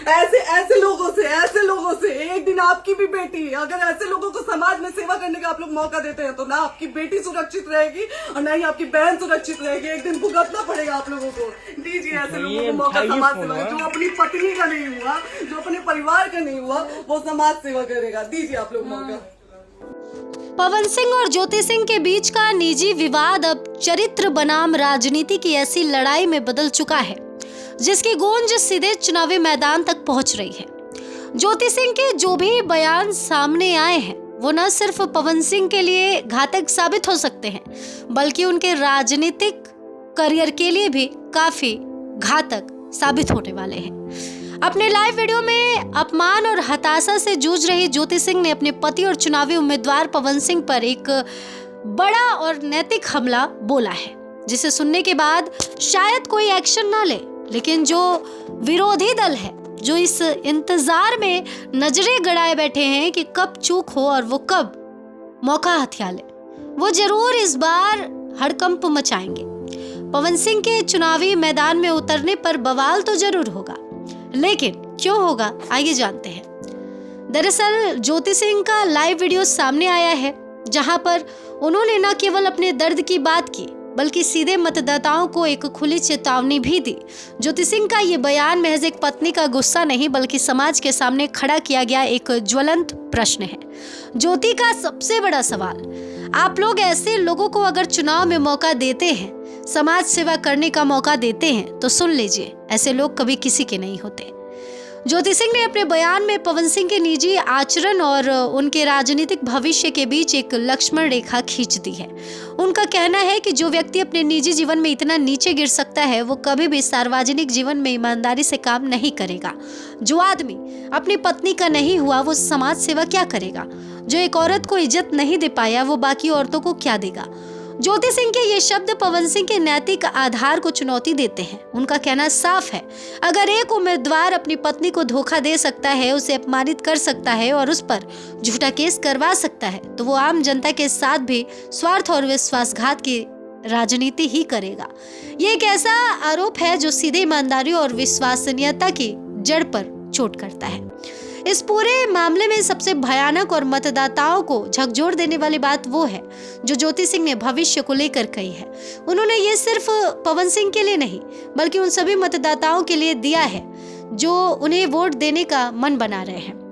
ऐसे ऐसे लोगों से एक दिन आपकी भी बेटी, अगर ऐसे लोगों को समाज में सेवा करने का आप लोग मौका देते हैं तो ना आपकी बेटी सुरक्षित रहेगी और ना ही आपकी बहन सुरक्षित रहेगी। एक दिन भुगतना पड़ेगा आप लोगों को। दीजिए ऐसे लोगों को मौका समाज सेवा का। जो अपनी पत्नी का नहीं हुआ, जो अपने परिवार का नहीं हुआ, वो समाज सेवा करेगा। दीजिए आप लोग मौका। पवन सिंह और ज्योति सिंह के बीच का निजी विवाद अब चरित्र बनाम राजनीति की ऐसी लड़ाई में बदल चुका है जिसकी गूंज सीधे चुनावी मैदान तक पहुंच रही है। ज्योति सिंह के जो भी बयान सामने आए हैं वो न सिर्फ पवन सिंह के लिए घातक साबित हो सकते हैं बल्कि उनके राजनीतिक करियर के लिए भी काफी घातक साबित होने वाले हैं। अपने लाइव वीडियो में अपमान और हताशा से जूझ रही ज्योति सिंह ने अपने पति और चुनावी उम्मीदवार पवन सिंह पर एक बड़ा और नैतिक हमला बोला है जिसे सुनने के बाद शायद कोई एक्शन ना ले, लेकिन जो विरोधी दल है जो इस इंतजार में नजरें गड़ाए बैठे हैं कि कब चूक हो और वो कब मौका हथिया ले, वो जरूर इस बार हड़कंप मचाएंगे। पवन सिंह के चुनावी मैदान में उतरने पर बवाल तो जरूर होगा, लेकिन क्यों होगा आइए जानते हैं। दरअसल ज्योति सिंह का लाइव वीडियो सामने आया है जहां पर उन्होंने न केवल अपने दर्द की बात की बल्कि सीधे मतदाताओं को एक खुली चेतावनी भी दी। ज्योति सिंह का ये बयान महज एक पत्नी का गुस्सा नहीं बल्कि समाज के सामने खड़ा किया गया एक ज्वलंत प्रश्न है। ज्योति का सबसे बड़ा सवाल, आप लोग ऐसे लोगों को अगर चुनाव में मौका देते हैं, समाज सेवा करने का मौका देते हैं तो सुन लीजिए, ऐसे लोग कभी किसी के नहीं होते। ज्योति सिंह ने अपने बयान में पवन सिंह के निजी आचरण और उनके राजनीतिक भविष्य के बीच एक लक्ष्मण रेखा खींच दी है। उनका कहना है कि जो व्यक्ति अपने निजी जीवन में इतना नीचे गिर सकता है वो कभी भी सार्वजनिक जीवन में ईमानदारी से काम नहीं करेगा। जो आदमी अपनी पत्नी का नहीं हुआ वो समाज सेवा क्या करेगा? जो एक औरत को इज्जत नहीं दे पाया वो बाकी औरतों को क्या देगा? ज्योति सिंह के ये शब्द पवन सिंह के नैतिक आधार को चुनौती देते हैं। उनका कहना साफ है, अगर एक उम्मीदवार अपनी पत्नी को धोखा दे सकता है, उसे अपमानित कर सकता है और उस पर झूठा केस करवा सकता है तो वो आम जनता के साथ भी स्वार्थ और विश्वासघात की राजनीति ही करेगा। ये एक ऐसा आरोप है जो सीधे ईमानदारी और विश्वसनीयता की जड़ पर चोट करता है। इस पूरे मामले में सबसे भयानक और मतदाताओं को झकझोर देने वाली बात वो है जो ज्योति सिंह ने भविष्य को लेकर कही है। उन्होंने ये सिर्फ पवन सिंह के लिए नहीं बल्कि उन सभी मतदाताओं के लिए दिया है जो उन्हें वोट देने का मन बना रहे हैं।